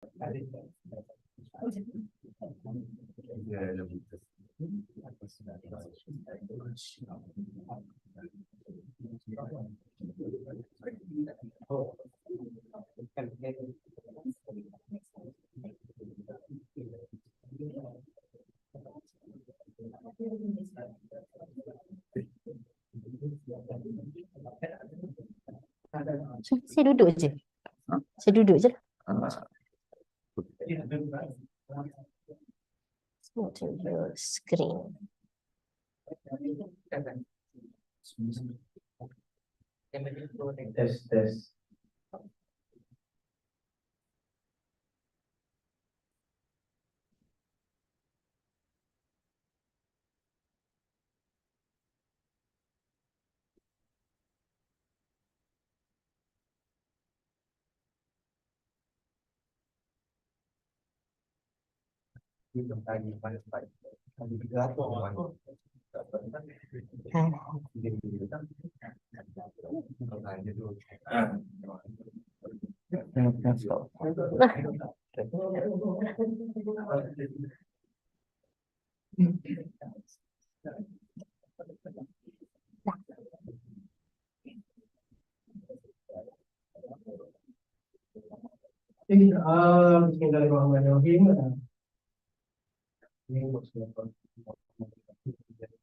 Saya duduk je. Saya duduk je. Go to your screen. Test.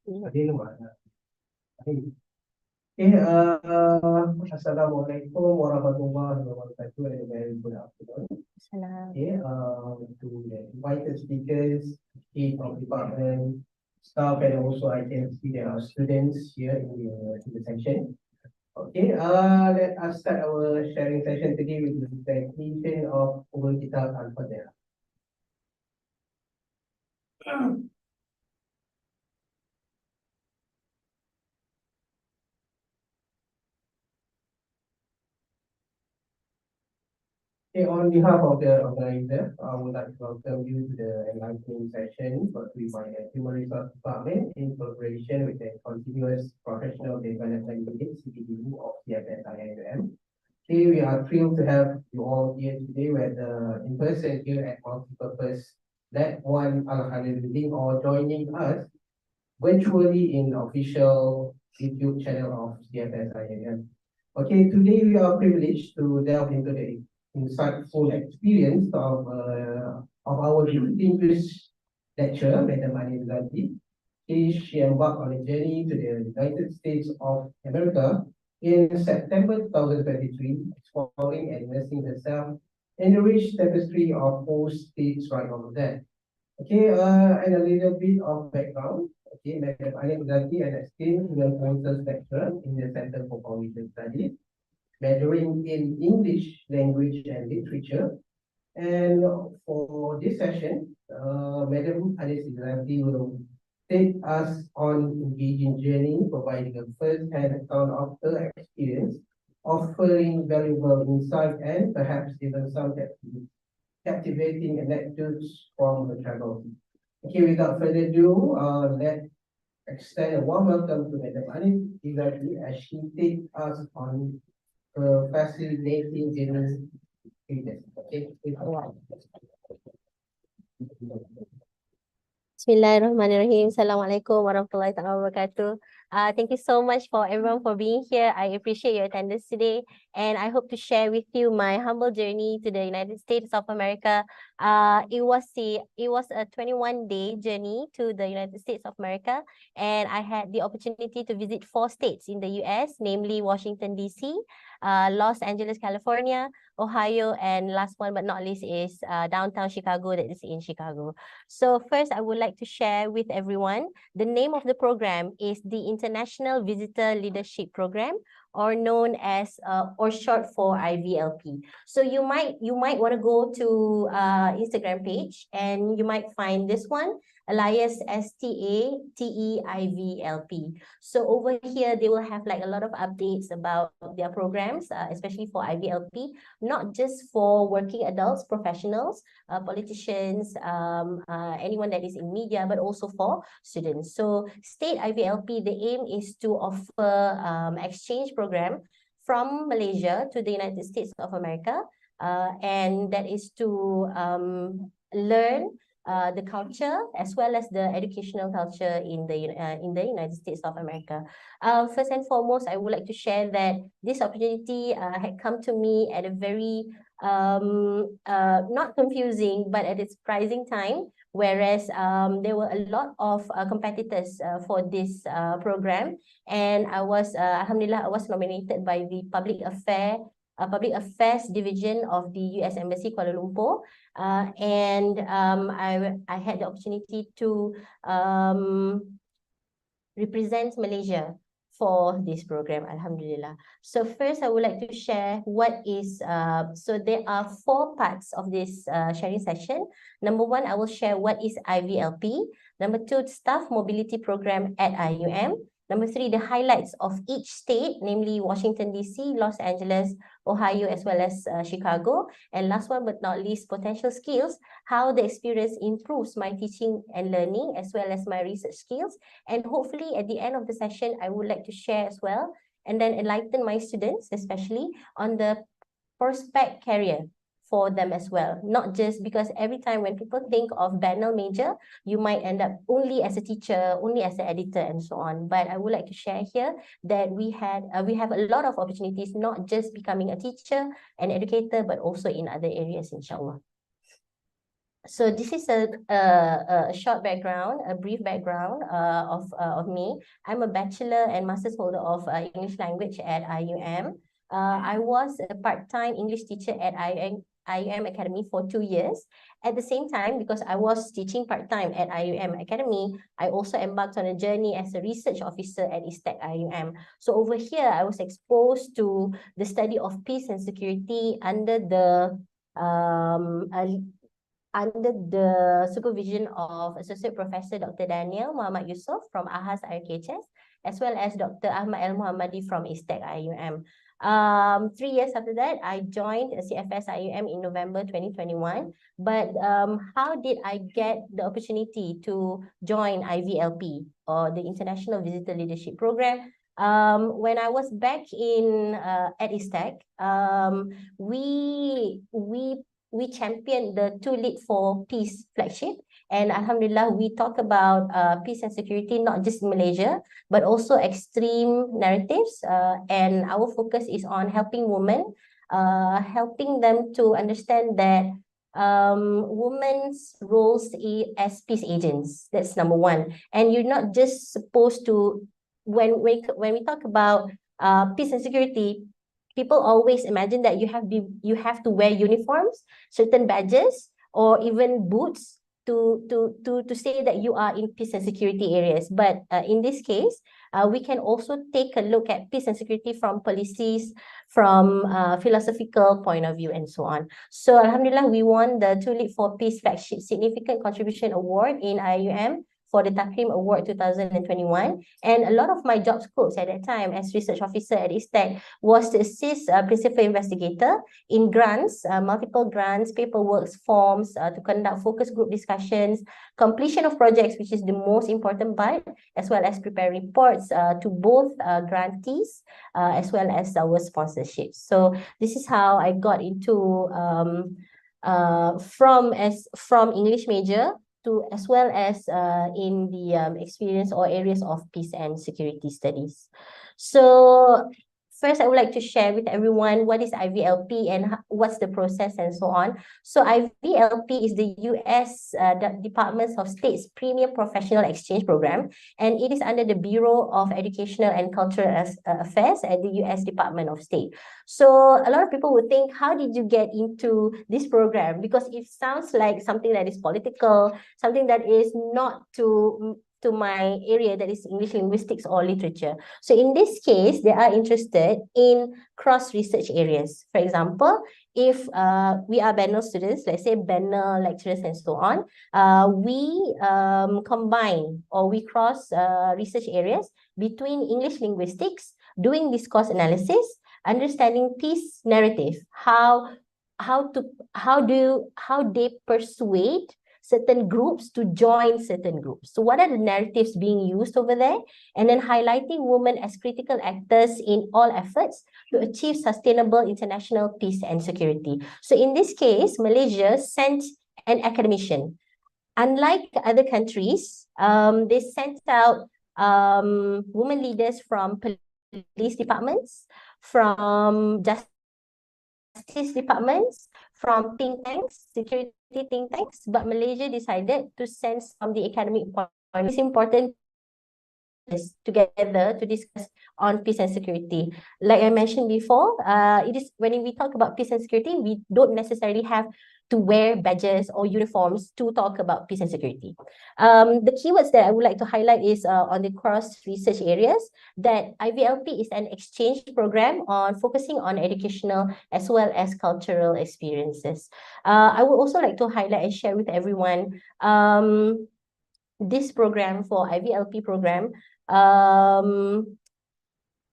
Bismillahirrahmanirrahim. Assalamualaikum warahmatullahi wabarakatuh and very good afternoon. To the invited speakers, chief of department, staff, and also I can see there are students here in the section. Let us start our sharing session today with the presentation of Umul Kitab Al-Fatihah. On behalf of the organizer, I would like to welcome you to the enlightening session brought to you by the Human Resource Department in collaboration with the Continuous Professional Development Unit (CPDU) of CFS IIUM. Today, we are thrilled to have you all here today, whether in person here at Multipurpose Lab 1 Al-Khalil or joining us virtually in the official YouTube channel of CFS IIUM. Today we are privileged to delve into the insightful experience of our distinguished lecturer, Madam Ani Zanti. She embarked on a journey to the United States of America in September 2023, exploring and immersing herself in the rich tapestry of host states right over there. And a little bit of background. Madam Ani Zanti, an esteemed Human Resources lecturer in the Center for Foundation Studies, majoring in English language and literature. And for this session, Madam Anis Izanti will take us on engaging journey, providing a first-hand account of her experience, offering valuable insight and perhaps even some captivating anecdotes from the travel. Without further ado, let's extend a warm welcome to Madam Anis Izanti as she takes us on fascinating journey. Bismillahirrahmanirrahim. Assalamualaikum warahmatullahi wabarakatuh. Thank you so much for everyone for being here. I appreciate your attendance today, and I hope to share with you my humble journey to the United States of America. It was a 21-day journey to the United States of America, and I had the opportunity to visit 4 states in the US, namely Washington DC, Los Angeles, California, Ohio, and last one but not least is downtown Chicago, that is in Chicago. So first, I would like to share with everyone, the name of the program is the International Visitor Leadership Program, or known as or short for IVLP. So you might want to go to Instagram page and you might find this one, alias STATEIVLP. So over here, they will have like a lot of updates about their programs, especially for IVLP, not just for working adults, professionals, politicians, anyone that is in media, but also for students. So State IVLP, the aim is to offer exchange program from Malaysia to the United States of America. and that is to learn the culture as well as the educational culture in the United States of America. First and foremost, I would like to share that this opportunity had come to me at a very not confusing, but at its surprising time, whereas there were a lot of competitors for this program, and I was Alhamdulillah, I was nominated by the Public Affairs Division of the US Embassy Kuala Lumpur, and I had the opportunity to represent Malaysia for this program, Alhamdulillah. So first, I would like to share what is, so there are 4 parts of this sharing session. Number 1, I will share what is IVLP. Number 2, Staff Mobility Program at IUM. Number 3, the highlights of each state, namely Washington, D.C., Los Angeles, Ohio, as well as Chicago. And last one but not least, potential skills, how the experience improves my teaching and learning, as well as my research skills. And hopefully at the end of the session, I would like to share as well, and then enlighten my students, especially on the prospect career for them as well. Not just because every time when people think of banner major, you might end up only as a teacher, only as an editor, and so on. But I would like to share here that we have a lot of opportunities, not just becoming a teacher, an educator, but also in other areas, inshallah. So this is a short background, a brief background of me. I'm a bachelor and master's holder of English language at IUM. I was a part-time English teacher at IUM Academy for 2 years. At the same time, because I was teaching part-time at IUM Academy, I also embarked on a journey as a research officer at ISTEC IUM. So over here, I was exposed to the study of peace and security under the supervision of Associate Professor Dr. Daniel Muhammad Yusof from AHAS IRKHS, as well as Dr. Ahmad El Muhammadi from ISTEC IUM. 3 years after that, I joined CFS IUM in November 2021. But how did I get the opportunity to join IVLP, or the International Visitor Leadership Program? When I was back in at ISTEC, we championed the 2 Lead for Peace flagship. And Alhamdulillah, we talk about peace and security, not just in Malaysia, but also extreme narratives. And our focus is on helping women, helping them to understand that women's roles as peace agents. That's number 1. And you're not just supposed to, when we talk about peace and security, people always imagine that you have to wear uniforms, certain badges, or even boots to say that you are in peace and security areas. But in this case, we can also take a look at peace and security from policies, from philosophical point of view, and so on. So Alhamdulillah, we won the 2 Lead for Peace Flagship Significant Contribution Award in IUM for the Takrim Award 2021. And a lot of my job scopes at that time as research officer at ISTEC was to assist principal investigator in grants, multiple grants, paperwork, forms, to conduct focus group discussions, completion of projects, which is the most important part, as well as prepare reports to both grantees as well as our sponsorships. So this is how I got into from English major to, as well as in the experience or areas of peace and security studies. So first, I would like to share with everyone what is IVLP and what's the process and so on. So IVLP is the US Department of State's Premier Professional Exchange Program, and it is under the Bureau of Educational and Cultural Affairs at the US Department of State. So a lot of people would think, how did you get into this program? Because it sounds like something that is political, something that is not to my area, that is English linguistics or literature. So in this case, they are interested in cross research areas. For example, if we are banner students, let's say banner lecturers and so on, we combine or we cross research areas between English linguistics, doing discourse analysis, understanding peace narrative, how they persuade certain groups to join certain groups. So what are the narratives being used over there? And then highlighting women as critical actors in all efforts to achieve sustainable international peace and security. So in this case, Malaysia sent an academician. Unlike other countries, they sent out women leaders from police departments, from justice departments, from think tanks, security think tanks, but Malaysia decided to send from the academic point. It's important together to discuss on peace and security. Like I mentioned before, it is when we talk about peace and security, we don't necessarily have to wear badges or uniforms to talk about peace and security. The keywords that I would like to highlight is on the cross research areas, that IVLP is an exchange program on focusing on educational as well as cultural experiences. I would also like to highlight and share with everyone this program for IVLP program.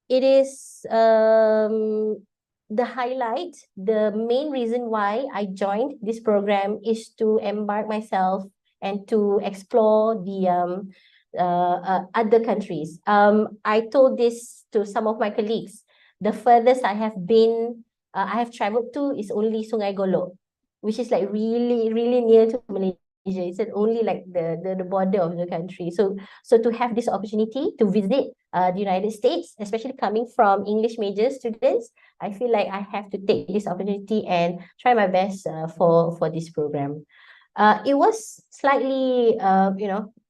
It is the highlight, the main reason why I joined this program is to embark myself and to explore the other countries. I told this to some of my colleagues. The furthest I have been, I have traveled to is only Sungai Golok, which is like really, really near to Malaysia. It's only like the border of the country. So to have this opportunity to visit the United States, especially coming from English major students, I feel like I have to take this opportunity and try my best for this program. It was slightly,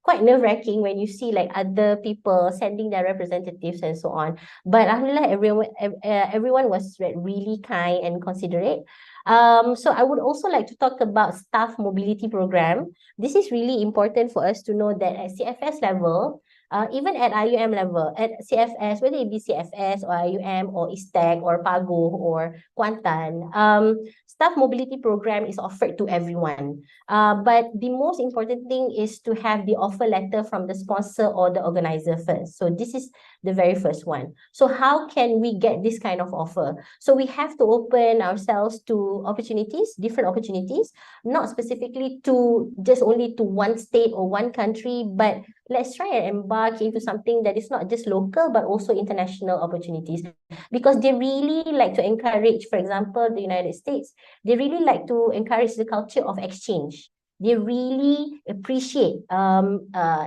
quite nerve-wracking when you see like other people sending their representatives and so on. But alhamdulillah, everyone was really kind and considerate. So I would also like to talk about staff mobility program. This is really important for us to know that at CFS level, even at IUM level, at CFS, whether it be CFS or IUM or ISTEC or PAGO or Kuantan, staff mobility program is offered to everyone. But the most important thing is to have the offer letter from the sponsor or the organizer first. So this is the very first one. So how can we get this kind of offer? So we have to open ourselves to opportunities, different opportunities, not specifically to just only to one state or one country, but let's try and embark into something that is not just local, but also international opportunities. Because they really like to encourage, for example, the United States, they really like to encourage the culture of exchange. They really appreciate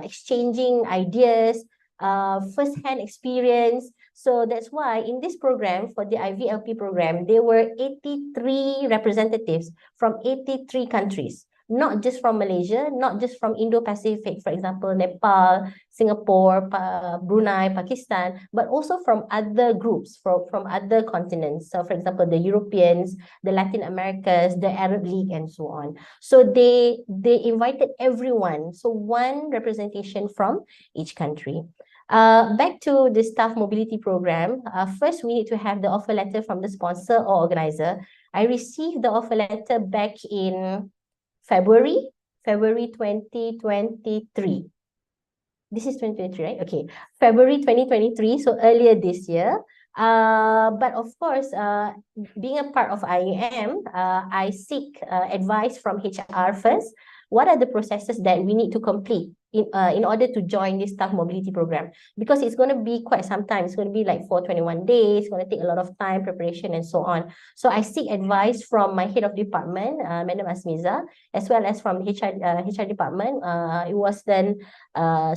exchanging ideas, first-hand experience. So that's why in this program, for the IVLP program, there were 83 representatives from 83 countries, not just from Malaysia, not just from Indo-Pacific, for example, Nepal, Singapore, Brunei, Pakistan, but also from other groups, from other continents. So for example, the Europeans, the Latin Americas, the Arab League, and so on. So they invited everyone. So one representation from each country. Back to the staff mobility program. First, we need to have the offer letter from the sponsor or organizer. I received the offer letter back in February 2023. This is 2023, right? Okay, February 2023, so earlier this year. But of course, being a part of IUM, I seek advice from HR first. What are the processes that we need to complete in order to join this staff mobility program? Because it's going to be quite some time. It's going to be like 421 days. It's going to take a lot of time, preparation, and so on. So I seek advice from my head of department, Madam Asmiza, as well as from HR department. It was then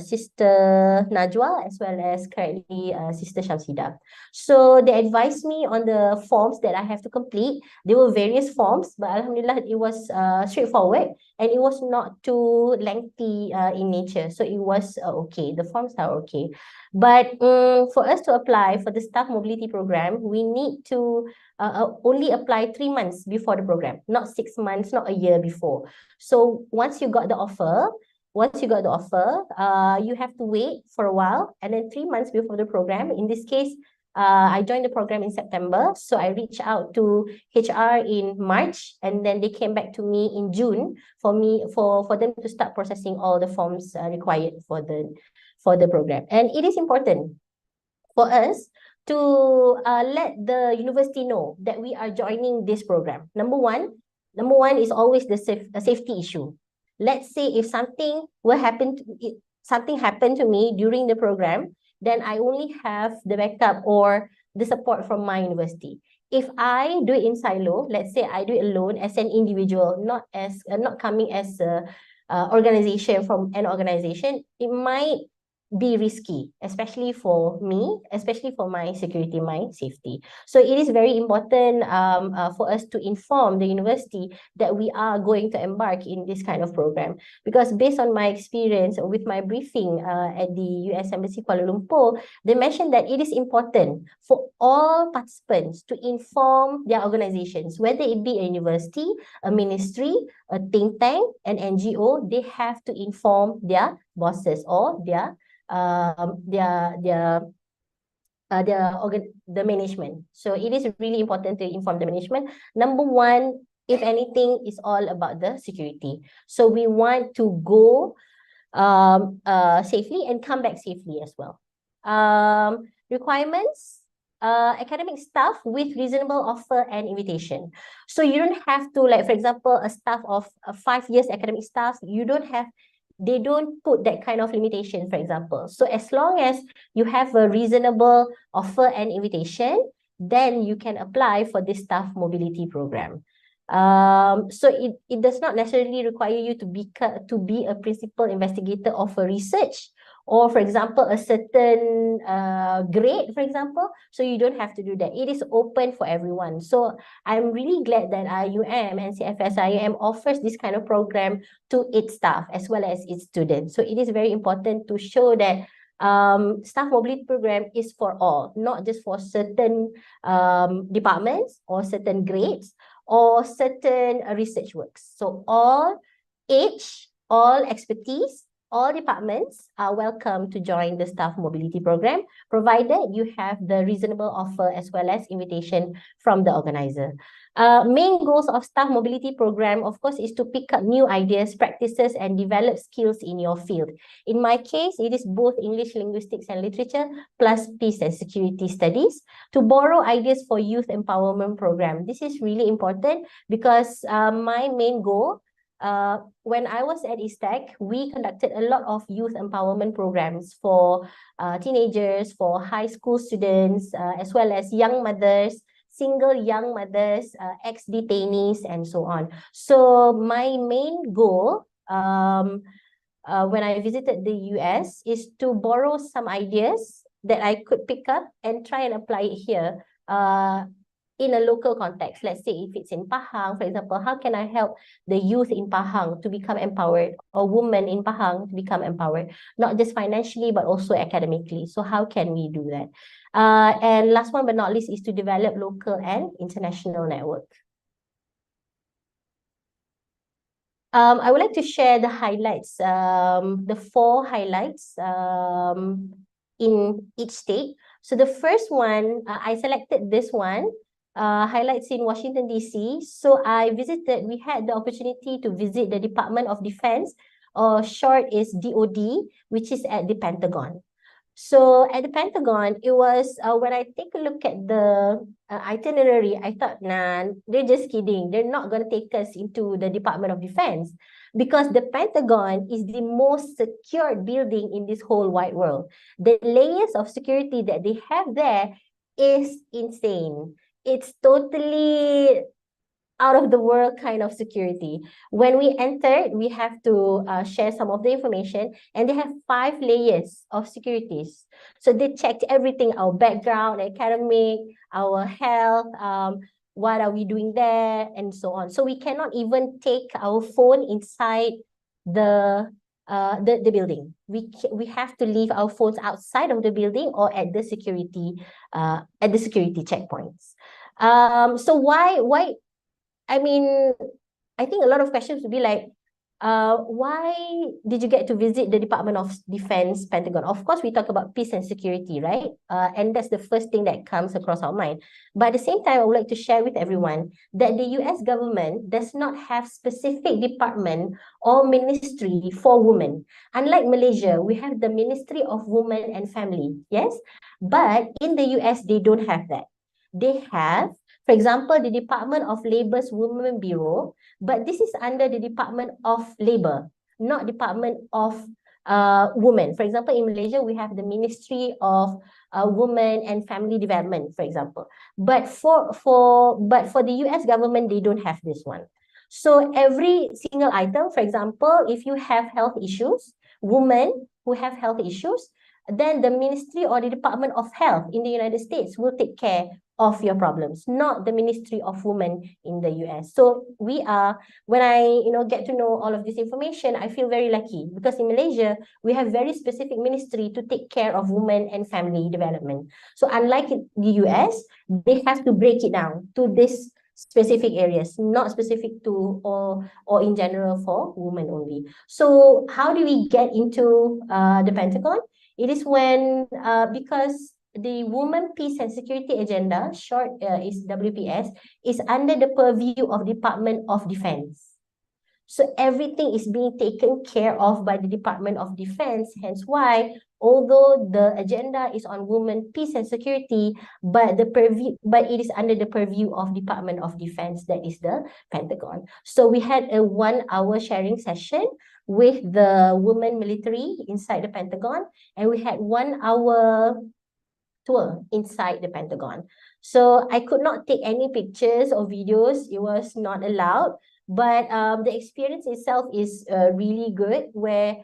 Sister Najwa, as well as currently Sister Shamsida. So they advised me on the forms that I have to complete. There were various forms, but alhamdulillah, it was straightforward and it was not too lengthy in nature. So it was okay. The forms are okay. But for us to apply for the staff mobility program, we need to only apply 3 months before the program, not 6 months, not a year before. So once you got the offer, you have to wait for a while, and then 3 months before the program, in this case, I joined the program in September. So I reached out to HR in March, and then they came back to me in June for them to start processing all the forms required for the program. And it is important for us to let the university know that we are joining this program. Number one is always the safety issue. let's say if something happened to me during the program, then I only have the backup or the support from my university. If I do it in silo, let's say I do it alone as an individual, not coming as a organization from an organization, it might be risky, especially for me, especially for my security, my safety. So it is very important for us to inform the university that we are going to embark in this kind of program. Because based on my experience with my briefing at the US Embassy Kuala Lumpur, they mentioned that it is important for all participants to inform their organizations, whether it be a university, a ministry, a think tank, an NGO, they have to inform their bosses or their the management. So it is really important to inform the management. Number one, if anything, is all about the security. So we want to go safely and come back safely as well. Requirements, academic staff with reasonable offer and invitation. So you don't have to, like, for example, a staff of 5 years academic staff, they don't put that kind of limitation, for example. So as long as you have a reasonable offer and invitation, then you can apply for this staff mobility program. So it does not necessarily require you to be a principal investigator of a research, or for example a certain grade, for example. So you don't have to do that. It is open for everyone. So I'm really glad that IUM and CFS IUM offers this kind of program to its staff as well as its students. So it is very important to show that staff mobility program is for all, not just for certain departments or certain grades or certain research works. So all age, all expertise, all departments are welcome to join the staff mobility program, provided you have the reasonable offer as well as invitation from the organizer. Main goals of staff mobility program, of course, is to pick up new ideas, practices, and develop skills in your field. In my case, it is both English, linguistics, and literature, plus peace and security studies, to borrow ideas for youth empowerment program. This is really important because my main goal, when I was at ISTEC, we conducted a lot of youth empowerment programs for teenagers, for high school students, as well as young mothers, single young mothers, ex-detainees, and so on. So my main goal when I visited the US is to borrow some ideas that I could pick up and try and apply it here in a local context. Let's say if it's in Pahang, for example, how can I help the youth in Pahang to become empowered, or women in Pahang to become empowered, not just financially, but also academically. So how can we do that? And last one but not least is to develop local and international network. I would like to share the highlights, the 4 highlights in each state. So the first one, I selected this one, highlights in Washington, D.C. So we had the opportunity to visit the Department of Defense, or short is DOD, which is at the Pentagon. So at the Pentagon, it was when I take a look at the itinerary, I thought, nah, they're just kidding. They're not going to take us into the Department of Defense, because the Pentagon is the most secured building in this whole wide world. The layers of security that they have there is insane. It's totally out of the world kind of security. When we entered, we have to share some of the information, and they have 5 layers of securities. So they checked everything, our background, academic, our health, what are we doing there, and so on. So we cannot even take our phone inside the building. We have to leave our phones outside of the building or at the security checkpoints. So why I mean, I think a lot of questions would be like, why did you get to visit the Department of Defense Pentagon? Of course, we talk about peace and security, right? And that's the first thing that comes across our mind. But at the same time, I would like to share with everyone that the US government does not have specific department or ministry for women. Unlike Malaysia, we have the Ministry of Women and Family, yes? But in the US, they don't have that. They have For example, the Department of Labor's Women Bureau, but this is under the Department of Labor, not Department of Women. For example, in Malaysia, we have the Ministry of Women and Family Development, for example. But for the US government, they don't have this one. So every single item, for example, if you have health issues, women who have health issues, then the Ministry or the Department of Health in the United States will take care of your problems, not the Ministry of Women in the US. So we are, when I get to know all of this information, I feel very lucky because in Malaysia, we have very specific ministry to take care of women and family development. So unlike the US, they have to break it down to this specific areas, not specific to or in general for women only. So how do we get into the Pentagon? It is when because the Women, Peace and Security Agenda, short is WPS, is under the purview of Department of Defense. So everything is being taken care of by the Department of Defense, hence why, although the agenda is on women, peace and security, but it is under the purview of Department of Defense, that is the Pentagon. So we had a 1-hour sharing session with the women military inside the Pentagon, and we had 1-hour tour inside the Pentagon. So I could not take any pictures or videos. It was not allowed. But the experience itself is really good, where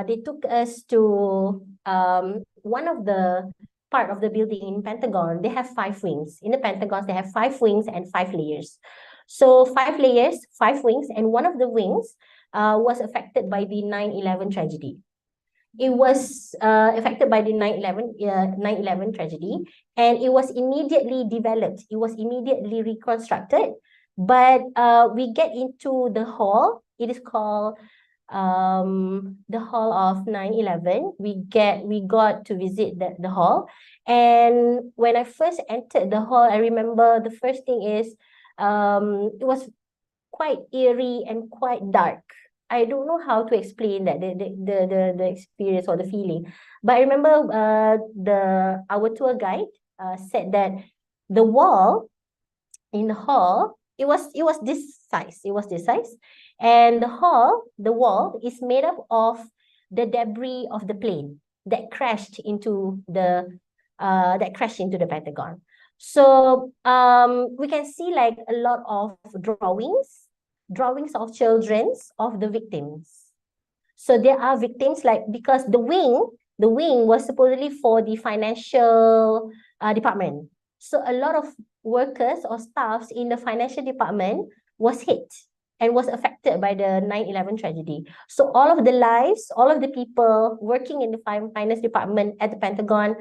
they took us to one of the part of the building in Pentagon. They have 5 wings. In the Pentagon, they have 5 wings and 5 layers. So 5 layers, 5 wings, and one of the wings was affected by the 9/11 tragedy. It was affected by the 9/11 tragedy, and it was immediately developed. It was immediately reconstructed. But we get into the hall. It is called the hall of 9/11. We got to visit the hall. And when I first entered the hall, I remember the first thing is it was quite eerie and quite dark. I don't know how to explain that the experience or the feeling. But I remember our tour guide said that the wall in the hall, it was this size. It was this size. And the wall is made up of the debris of the plane that crashed into the Pentagon. So we can see like a lot of drawings of children's of the victims. So there are victims, like, because the wing was supposedly for the financial department. So a lot of workers or staffs in the financial department was hit and was affected by the 9/11 tragedy. So all of the lives, all of the people working in the finance department at the Pentagon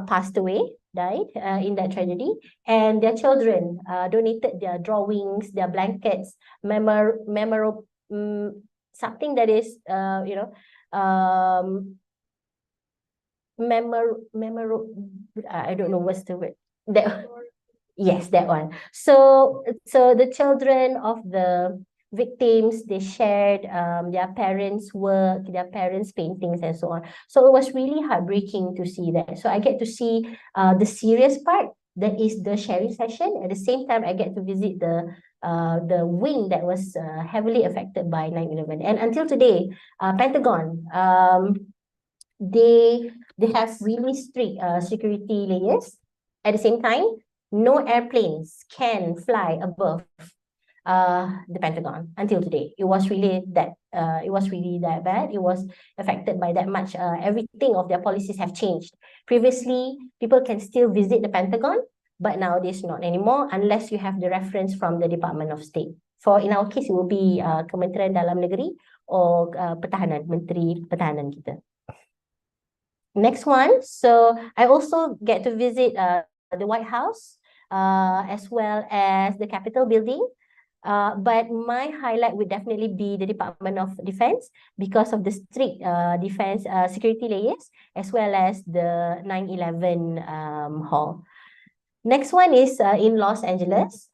passed away, died in that tragedy, and their children donated their drawings, their blankets, something that is I don't know what's the word. That yes, that one. So the children of the victims, they shared their parents' work, their parents' paintings, and so on. So it was really heartbreaking to see that. So I get to see the serious part, that is the sharing session. At the same time, I get to visit the wing that was heavily affected by 9/11. And until today, Pentagon, they have really strict security layers. At the same time, no airplanes can fly above the Pentagon until today. It was really that bad. It was affected by that much. Everything of their policies have changed. Previously, people can still visit the Pentagon, but nowadays not anymore unless you have the reference from the Department of State. In our case, it will be Kementerian Dalam Negeri or Pertahanan, Menteri Pertahanan kita. Next one. So I also get to visit the White House as well as the Capitol building. But my highlight would definitely be the Department of Defense because of the strict defense security layers, as well as the 9/11 hall. Next one is in Los Angeles.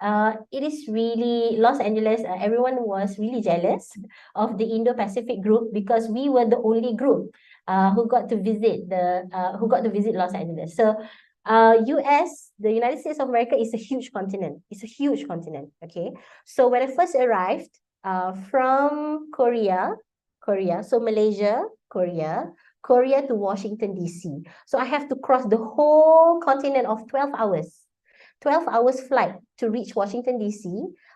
It is really Los Angeles. Everyone was really jealous of the Indo-Pacific group because we were the only group who got to visit Los Angeles. So the United States of America is a huge continent. It's a huge continent. Okay. So when I first arrived from Korea, so Malaysia, Korea to Washington, D.C. So I have to cross the whole continent of 12 hours. 12 hours flight to reach Washington, D.C.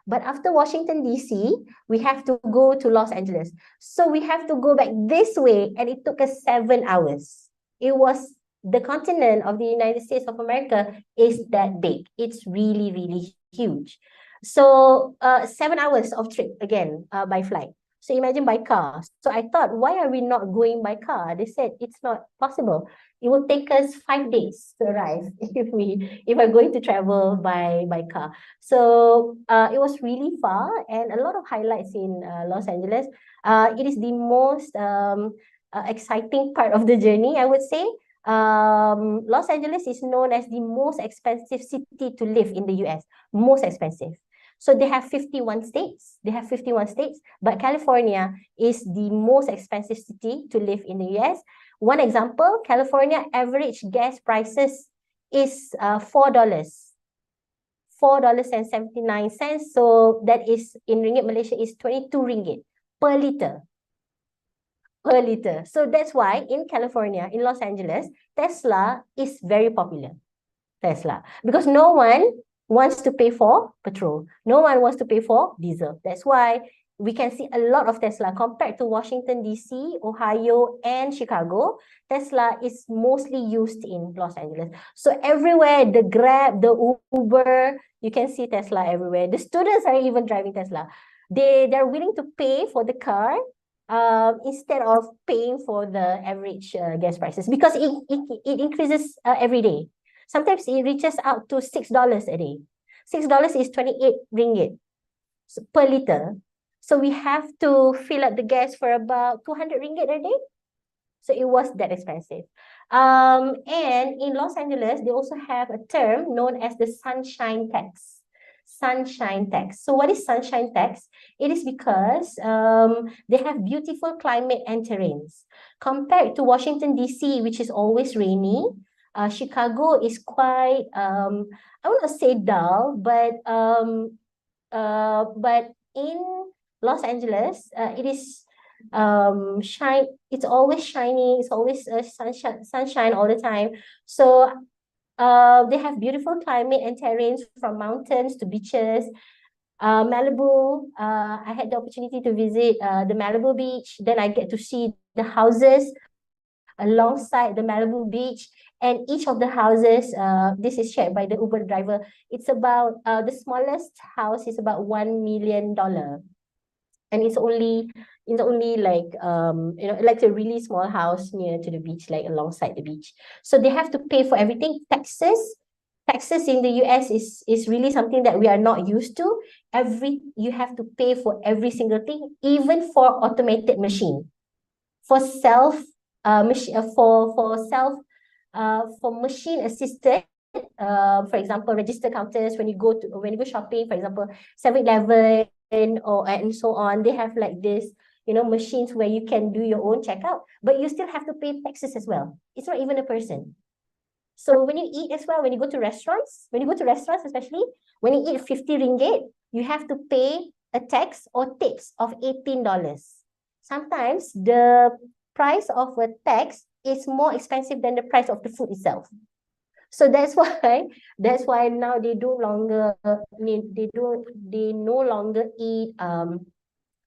But after Washington, D.C., we have to go to Los Angeles. So we have to go back this way, and it took us 7 hours. It was the continent of the United States of America is that big. It's really, really huge. So 7 hours of trip again by flight. So imagine by car. So I thought, why are we not going by car? They said it's not possible. It will take us 5 days to arrive if we're going to travel by car. So it was really far and a lot of highlights in Los Angeles. It is the most exciting part of the journey, I would say. Los Angeles is known as the most expensive city to live in the US. Most expensive. So they have 51 states. But California is the most expensive city to live in the US. One example, California average gas prices is $4. $4.79. So that is in ringgit Malaysia is 22 ringgit per liter. So that's why in California, in Los Angeles, Tesla is very popular. Because no one wants to pay for petrol. No one wants to pay for diesel. That's why we can see a lot of Tesla compared to Washington, D.C., Ohio, and Chicago. Tesla is mostly used in Los Angeles. So everywhere, the Grab, the Uber, you can see Tesla everywhere. The students are even driving Tesla. They're willing to pay for the car instead of paying for the average gas prices because it increases every day. Sometimes it reaches out to $6 a day. $6 is 28 ringgit per liter. So we have to fill up the gas for about 200 ringgit a day. So it was that expensive. And in Los Angeles, they also have a term known as the sunshine tax. So what is sunshine tax? It is because they have beautiful climate and terrains. Compared to Washington, D.C., which is always rainy, Chicago is quite, I want to say dull, but in Los Angeles, it is it's always shiny, it's always sunshine all the time. So they have beautiful climate and terrains from mountains to beaches. Malibu, I had the opportunity to visit the Malibu beach. Then I get to see the houses alongside the Malibu beach. And each of the houses, this is shared by the Uber driver. It's about, the smallest house is about $1 million. And it's only like like a really small house near to the beach, like alongside the beach. So they have to pay for everything. Taxes in the US is really something that we are not used to. You have to pay for every single thing, even for automated machine, for self machine for machine assisted. For example, register counters when you go shopping, for example, 7-Eleven or and so on, they have like this, machines where you can do your own checkout, but you still have to pay taxes as well. It's not even a person. So when you eat as well, when you go to restaurants, especially when you eat 50 ringgit, you have to pay a tax or tips of $18. Sometimes the price of a tax is more expensive than the price of the food itself. So that's why now they no longer eat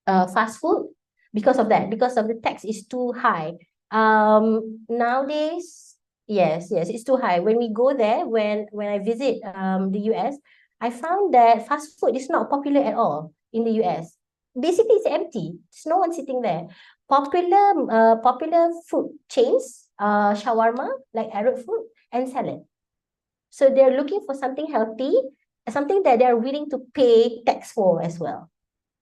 fast food because of that, because of the tax is too high. Nowadays, yes, it's too high. When we go there, when I visit the US, I found that fast food is not popular at all in the US. Basically, it's empty. There's no one sitting there. Popular food chains, shawarma, like Arab food, and salad. So they're looking for something healthy, something that they're willing to pay tax for as well.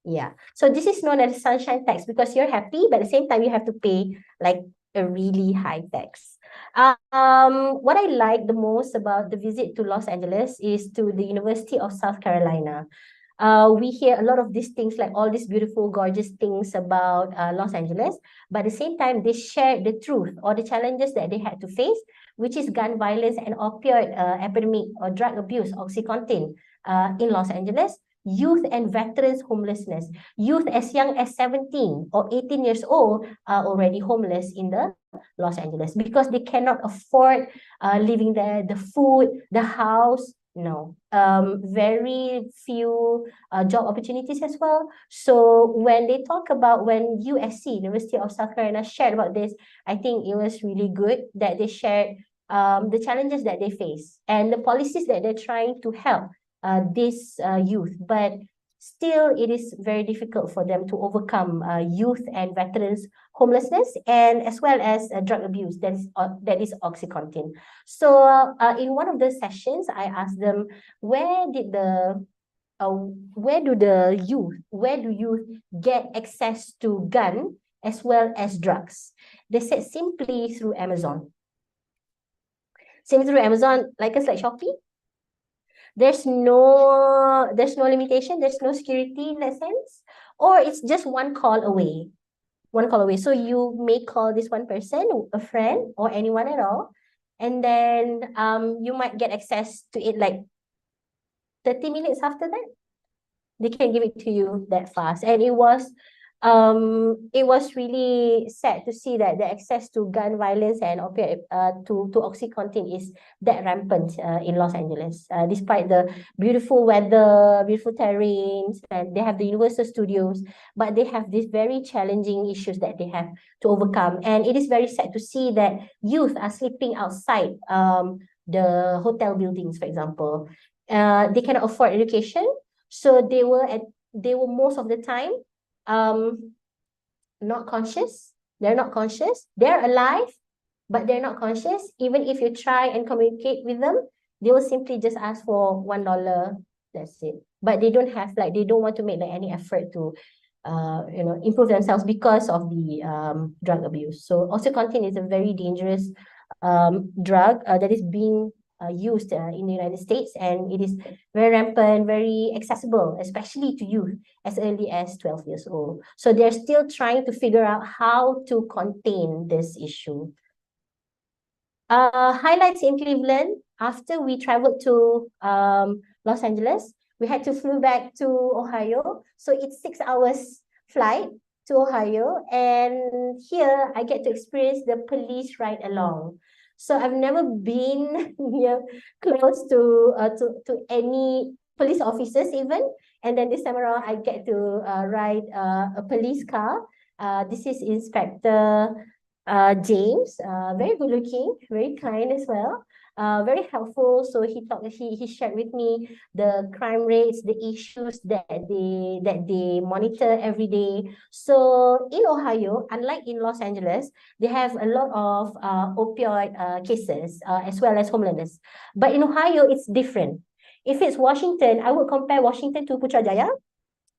Yeah. So this is known as sunshine tax because you're happy, but at the same time, you have to pay like a really high tax. What I like the most about the visit to Los Angeles is to the University of South Carolina. We hear a lot of these things, like all these beautiful, gorgeous things about Los Angeles, but at the same time, they share the truth or the challenges that they had to face, which is gun violence and opioid epidemic or drug abuse, OxyContin, in Los Angeles, youth and veterans homelessness. Youth as young as 17 or 18 years old are already homeless in the Los Angeles because they cannot afford living there, the food, the house. No, very few job opportunities as well. So when they talk about, when USC, University of South Carolina, shared about this, I think it was really good that they shared the challenges that they face and the policies that they're trying to help this youth. But still, it is very difficult for them to overcome youth and veterans homelessness, and as well as drug abuse, that is OxyContin. So in one of the sessions, I asked them, where where do youth get access to gun as well as drugs? They said simply through Amazon. Simply through Amazon, like us, like Shopee. There's no limitation, there's no security in that sense, or it's just one call away. One call away. So you may call this one person, a friend, or anyone at all, and then you might get access to it like 30 minutes after that. They can give it to you that fast. And it was really sad to see that the access to gun violence and opiate to OxyContin is that rampant in Los Angeles, despite the beautiful weather, beautiful terrains, and they have the Universal Studios, but they have these very challenging issues that they have to overcome. And it is very sad to see that youth are sleeping outside the hotel buildings, for example. They cannot afford education, so they were most of the time not conscious. They're not conscious. They're alive, but they're not conscious. Even if you try and communicate with them, they will simply just ask for $1. That's it. But they don't have, like, they don't want to make like any effort to improve themselves because of the drug abuse. So OxyContin is a very dangerous drug that is being used in the United States, and it is very rampant, very accessible, especially to youth as early as 12 years old. So they're still trying to figure out how to contain this issue. Highlights in Cleveland, after we traveled to Los Angeles, we had to flew back to Ohio. So it's 6 hours flight to Ohio. And here I get to experience the police ride along. So I've never been close to any police officers even. And then this time around, I get to ride a police car. This is Inspector James, very good looking, very kind as well, very helpful. So he shared with me the crime rates, the issues that they monitor every day. So in Ohio, unlike in Los Angeles, they have a lot of opioid cases as well as homelessness. But in Ohio, it's different. If it's Washington, I would compare Washington to Putrajaya,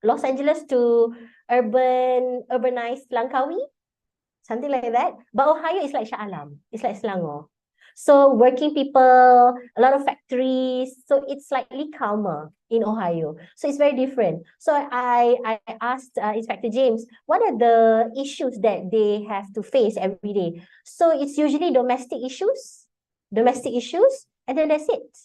Los Angeles to urbanized Langkawi, something like that. But Ohio is like Shah Alam. It's like Selangor. So working people, a lot of factories. So it's slightly calmer in Ohio. So it's very different. So I asked Inspector James, what are the issues that they have to face every day? So it's usually domestic issues, and then that's it.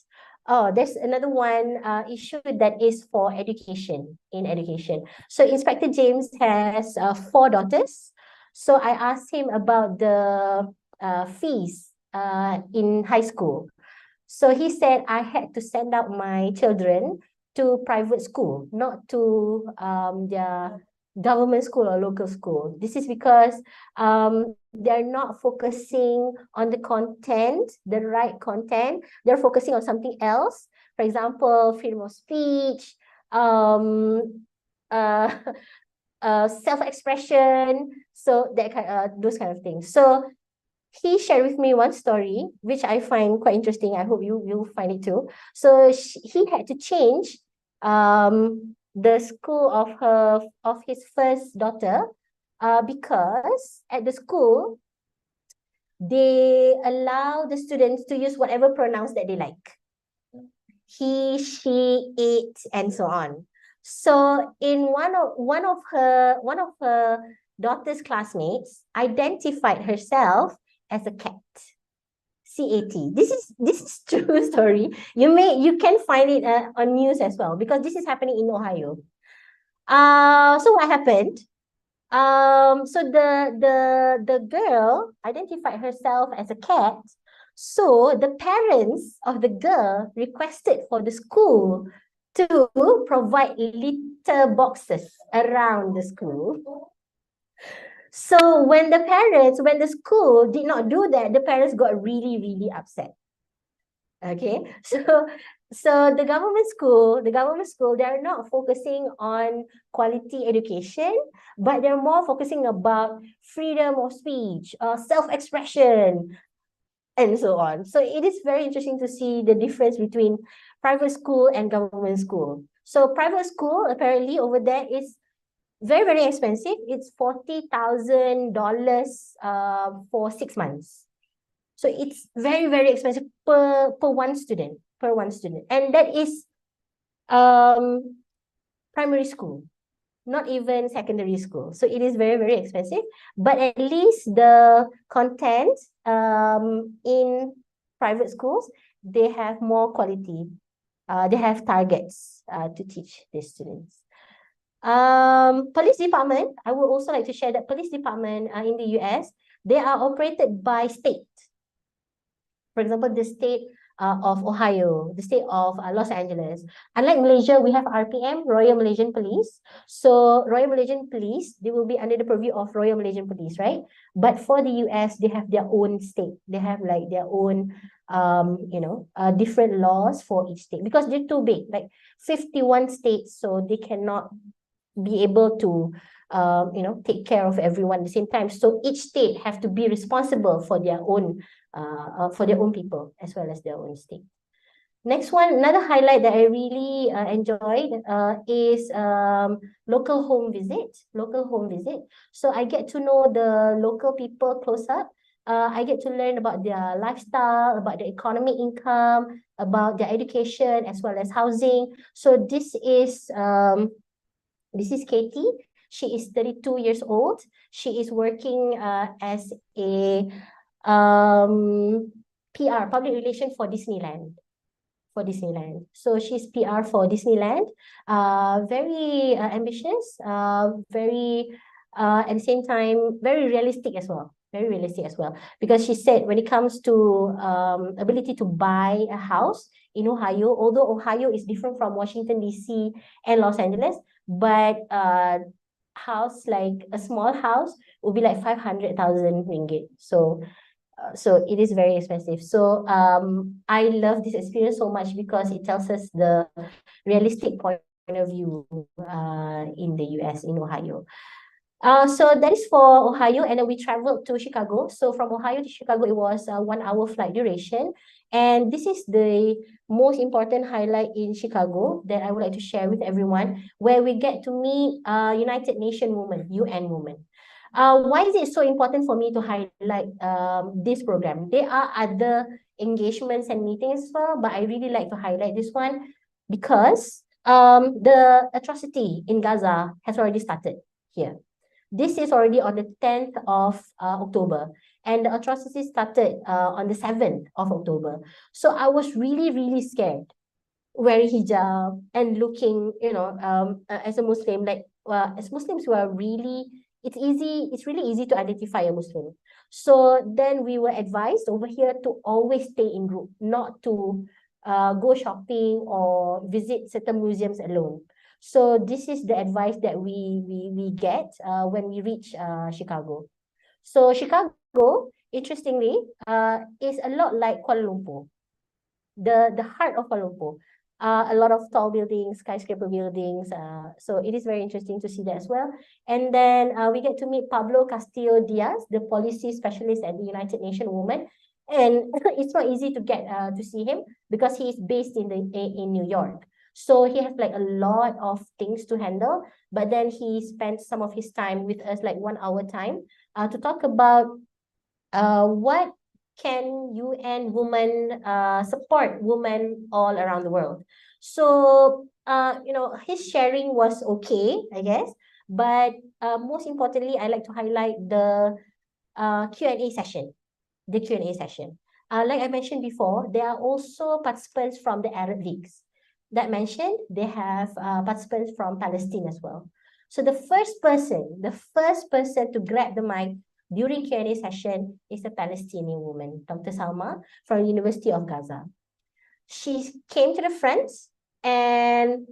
Oh, there's another one issue that is for education, in education. So Inspector James has 4 daughters. So I asked him about the fees in high school. So he said I had to send out my children to private school, not to their government school or local school. This is because they're not focusing on the content, the right content. They're focusing on something else. For example, freedom of speech, self-expression, so that those kind of things. So he shared with me one story which I find quite interesting. I hope you will find it too. So he had to change the school of his first daughter because at the school they allow the students to use whatever pronouns that they like. He, she, it, and so on. So in one of her daughter's classmates identified herself as a cat. CAT. This is true story. You can find it on news as well, because this is happening in Ohio. So what happened? So the girl identified herself as a cat. So the parents of the girl requested for the school to provide litter boxes around the school. So when the school did not do that, the parents got really, really upset. Okay, so the government school, they are not focusing on quality education, but they're more focusing about freedom of speech, self-expression, and so on. So it is very interesting to see the difference between private school and government school. So private school apparently over there is very, very expensive. It's $40,000 for 6 months. So it's very, very expensive per one student, and that is primary school, not even secondary school. So it is very, very expensive, but at least the content in private schools, they have more quality. They have targets to teach these students. Police department, I would also like to share that police department in the US, they are operated by state. For example, the state of Ohio, the state of Los Angeles. Unlike Malaysia, we have RPM, Royal Malaysian Police. So Royal Malaysian Police, they will be under the purview of Royal Malaysian Police, right? But for the US, they have their own state. They have like their own, different laws for each state, because they're too big, like 51 states, so they cannot be able to take care of everyone at the same time. So each state have to be responsible for their own people as well as their own state. Next one, another highlight that I really enjoyed is local home visit. So I get to know the local people close up. I get to learn about their lifestyle, about their economic income, about their education, as well as housing. So this is Katie. She is 32 years old. She is working as a PR, public relation for Disneyland. So she's PR for Disneyland. Very ambitious, very at the same time very realistic as well. Because she said when it comes to ability to buy a house in Ohio, although Ohio is different from Washington DC and Los Angeles, but house, like a small house, will be like 500,000 ringgit. So it is very expensive. So I love this experience so much because it tells us the realistic point of view in the US, in Ohio. So that is for Ohio, and then we traveled to Chicago. So from Ohio to Chicago, it was a 1 hour flight duration. And this is the most important highlight in Chicago that I would like to share with everyone, where we get to meet United Nations women, UN women. Why is it so important for me to highlight this program? There are other engagements and meetings as well, but I really like to highlight this one because the atrocity in Gaza has already started here. This is already on the 10th of October, and the atrocity started on the 7th of October. So I was really, really scared wearing hijab and looking, as a Muslim, like as Muslims who are really, it's really easy to identify a Muslim. So then we were advised over here to always stay in group, not to go shopping or visit certain museums alone. So this is the advice that we get when we reach Chicago. So Chicago, interestingly, is a lot like Kuala Lumpur, the heart of Kuala Lumpur. A lot of tall buildings, skyscraper buildings. So it is very interesting to see that as well. And then we get to meet Pablo Castillo Diaz, the policy specialist at the United Nations Women. And it's not easy to get to see him because he is based in New York. So he has like a lot of things to handle, but then he spent some of his time with us, like 1 hour time, to talk about what can UN women support women all around the world. So his sharing was okay, I guess. But most importantly, I like to highlight the Q&A session. The Q&A session. Like I mentioned before, there are also participants from the Arab Leagues. That mentioned, they have participants from Palestine as well. So the first person to grab the mic during Q&A session is a Palestinian woman, Dr. Salma from University of Gaza. She came to the front and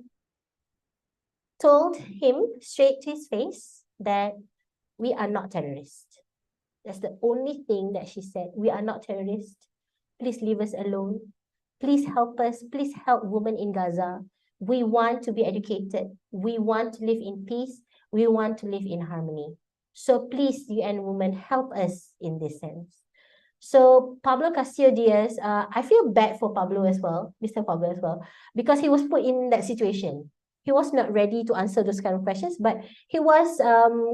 told him straight to his face that we are not terrorists. That's the only thing that she said. We are not terrorists. Please leave us alone. Please help us. Please help women in Gaza. We want to be educated. We want to live in peace. We want to live in harmony. So please, UN women, help us in this sense. So Pablo Castillo Diaz, I feel bad for Pablo as well, Mr. Pablo as well, because he was put in that situation. He was not ready to answer those kind of questions, but he was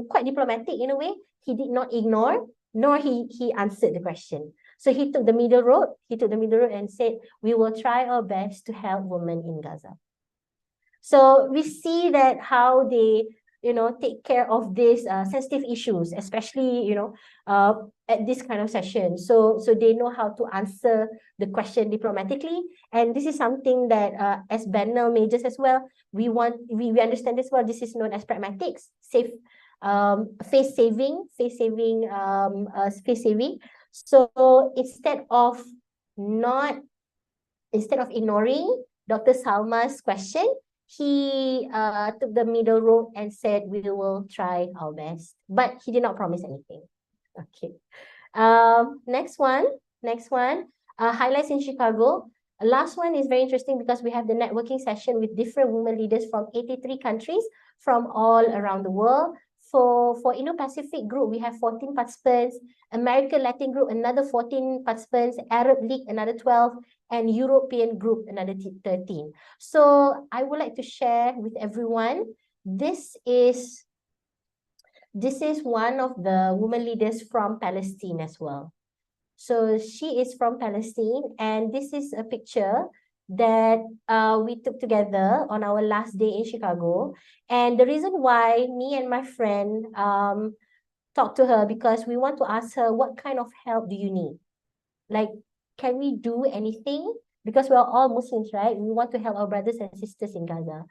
quite diplomatic in a way. He did not ignore, nor he answered the question. So he took the middle road. He took the middle road and said, we will try our best to help women in Gaza. So we see that how they, take care of these sensitive issues, especially, at this kind of session. So they know how to answer the question diplomatically. And this is something that as Bannell majors as well, we understand as well. This is known as pragmatics, face saving. So instead of ignoring Dr. Salma's question, he took the middle road and said, we will try our best. But he did not promise anything. Okay. Next one. Highlights in Chicago. Last one is very interesting because we have the networking session with different women leaders from 83 countries from all around the world. For Indo-Pacific group, we have 14 participants. American Latin group, another 14 participants. Arab League, another 12. And European group, another 13. So I would like to share with everyone, this is one of the women leaders from Palestine as well. So she is from Palestine, and this is a picture that we took together on our last day in Chicago. And the reason why me and my friend talked to her, because we want to ask her, what kind of help do you need? Like, can we do anything? Because we're all Muslims, right? We want to help our brothers and sisters in Gaza.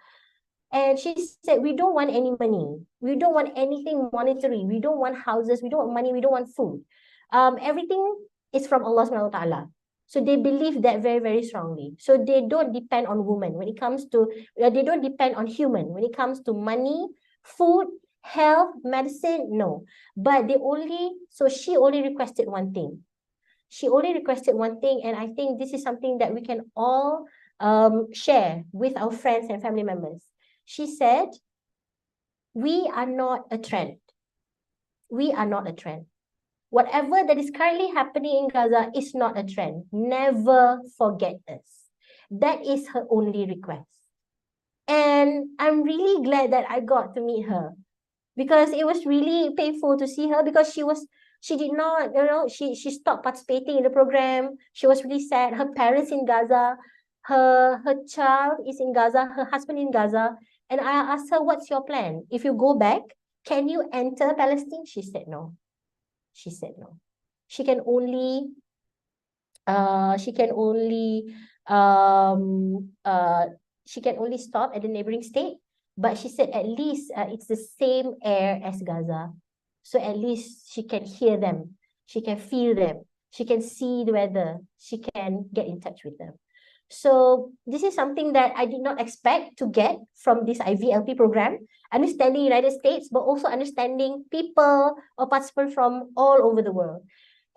And she said, we don't want any money. We don't want anything monetary. We don't want houses. We don't want money. We don't want food. Everything is from Allah subhanahu wa ta'ala. So they believe that very, very strongly. So they don't depend on women when it comes to, they don't depend on human when it comes to money, food, health, medicine, no. But so she only requested one thing. She only requested one thing, and I think this is something that we can all share with our friends and family members. She said, we are not a trend. We are not a trend. Whatever that is currently happening in Gaza is not a trend. Never forget us. That is her only request. And I'm really glad that I got to meet her, because it was really painful to see her, because she did not, she stopped participating in the program. She was really sad. Her parents in Gaza, her child is in Gaza, her husband in Gaza. And I asked her, what's your plan? If you go back, can you enter Palestine? She said no. She said no. She can only stop at the neighboring state. But she said at least it's the same air as Gaza. So at least she can hear them. She can feel them. She can see the weather. She can get in touch with them. So this is something that I did not expect to get from this IVLP program, understanding United States, but also understanding people or participants from all over the world.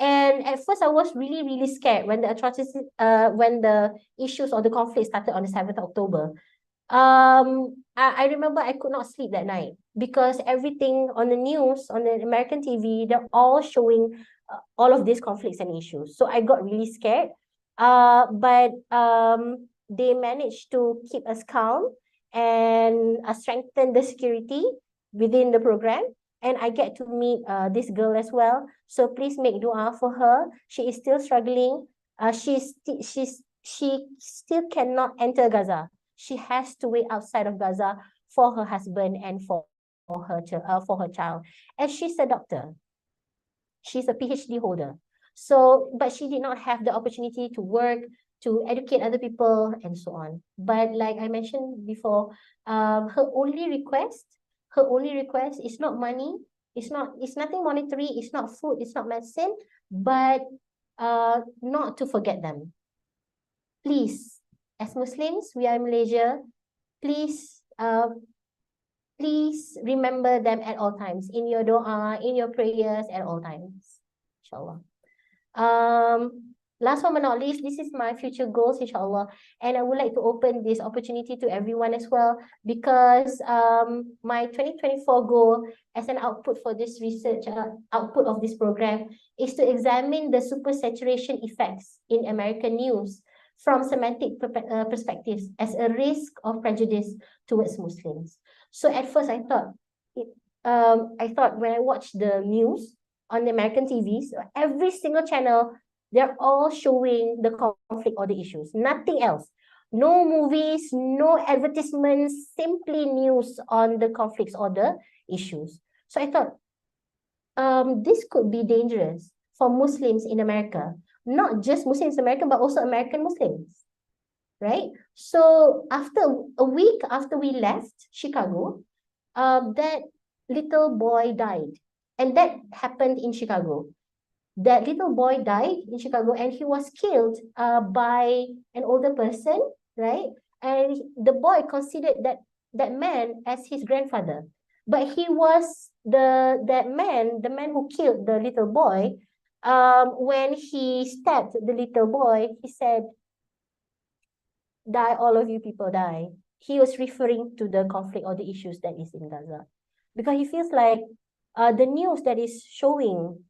And at first I was really, really scared when the atrocities, when the issues or the conflict started on the 7th of October. I remember I could not sleep that night because everything on the news, on the American TV, they're all showing all of these conflicts and issues. So I got really scared. But they managed to keep us calm and strengthen the security within the program. And I get to meet this girl as well. So please make dua for her. She is still struggling. She still cannot enter Gaza. she has to wait outside of Gaza for her husband and for her child. And she's a doctor. She's a PhD holder. So, but she did not have the opportunity to work, to educate other people, and so on. But like I mentioned before, her only request is not money, it's nothing monetary, it's not food, it's not medicine, but not to forget them. Please, as Muslims, we are in Malaysia, please please remember them at all times, in your dua, in your prayers, at all times. Inshallah. Last but not least, this is my future goals, inshallah. And I would like to open this opportunity to everyone as well, because my 2024 goal as an output for this research, output of this program, is to examine the supersaturation effects in American news from semantic perspectives as a risk of prejudice towards Muslims. So at first I thought when I watched the news on the American TVs, every single channel, they're all showing the conflict or the issues, nothing else. No movies, no advertisements, simply news on the conflicts or the issues. So I thought, this could be dangerous for Muslims in America, not just Muslims in America, but also American Muslims, right? So a week after we left Chicago, that little boy died. And that happened in Chicago. That little boy died in Chicago, and he was killed by an older person, right? And the boy considered that man as his grandfather. But he was the man who killed the little boy. When he stabbed the little boy, he said, "Die, all of you people die." He was referring to the conflict or the issues that is in Gaza. Because he feels like the news that is showing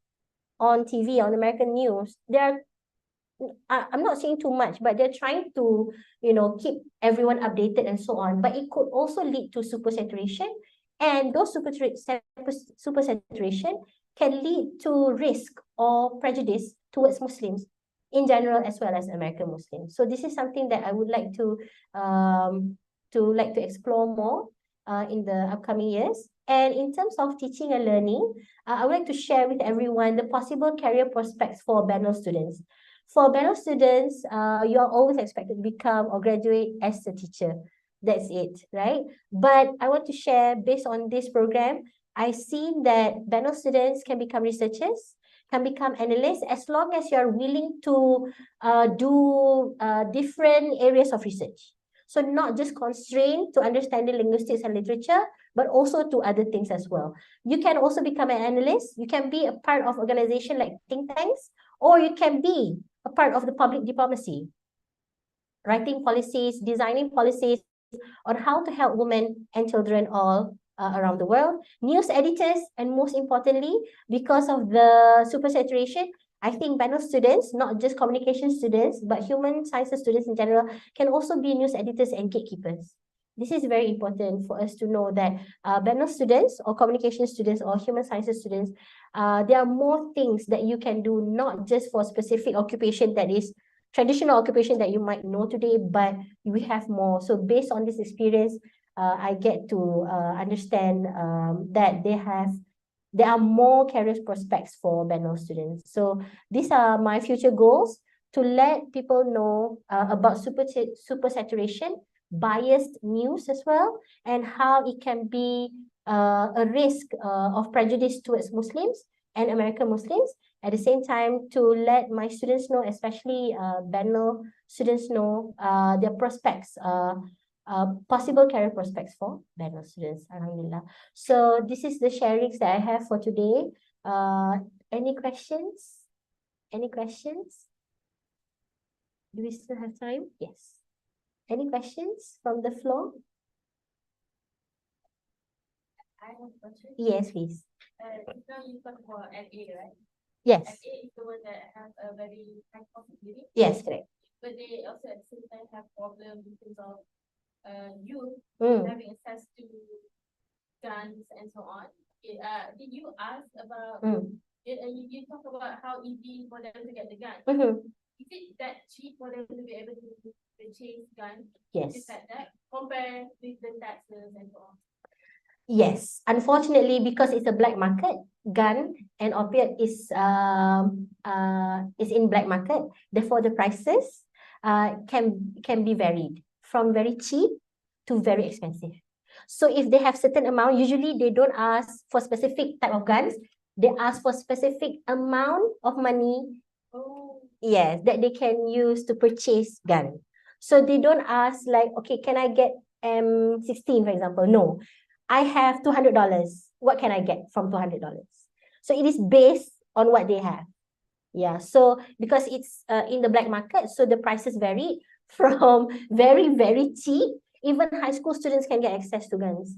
on TV, on American news, I'm not saying too much, but they're trying to, keep everyone updated and so on. But it could also lead to supersaturation, and those supersaturation can lead to risk or prejudice towards Muslims in general, as well as American Muslims. So this is something that I would like to explore more in the upcoming years. And in terms of teaching and learning, I would like to share with everyone the possible career prospects for BANO students. For BANO students, you are always expected to become or graduate as a teacher. That's it, right? But I want to share, based on this program, I've seen that BANO students can become researchers, can become analysts, as long as you're willing to do different areas of research. So not just constrained to understanding linguistics and literature, but also to other things as well. You can also become an analyst. You can be a part of organization like think tanks, or you can be a part of the public diplomacy, writing policies, designing policies on how to help women and children all around the world. News editors, and most importantly, because of the supersaturation, I think BANO students, not just communication students, but human sciences students in general, can also be news editors and gatekeepers. This is very important for us to know that BANO students or communication students or human sciences students, there are more things that you can do, not just for specific occupation that is traditional occupation that you might know today, but we have more. So based on this experience, I get to understand that there are more career prospects for BANO students. So these are my future goals: to let people know about supersaturation, biased news as well, and how it can be a risk of prejudice towards Muslims and American Muslims. At the same time, to let my students know, especially BANO students know their prospects, possible career prospects for BANO students, alhamdulillah. So this is the sharings that I have for today. Any questions? Any questions? Do we still have time? Yes. Any questions from the floor? I have a question. Yes, please. Now you talk about NA, right? Yes. NA is the one that has a very high cost of living. Yes, correct. But they also at the same time have problems because of youth Mm. having access to guns and so on. Did you ask about you talk about how easy for them to get the gun? Mm-hmm. Is it that cheap for them to be able to purchase gun? Yes. Is that compare with the taxes and so on? Yes, unfortunately, because it's a black market, gun and opiate is in black market. Therefore, the prices can be varied from very cheap to very expensive. So if they have certain amount, usually they don't ask for specific type of guns. They ask for specific amount of money, Oh, yes, that they can use to purchase gun. So they don't ask like, okay, can I get M16, for example? No, I have $200. What can I get from $200? So it is based on what they have. Yeah, so because it's in the black market, so the prices vary from very, very cheap. Even high school students can get access to guns,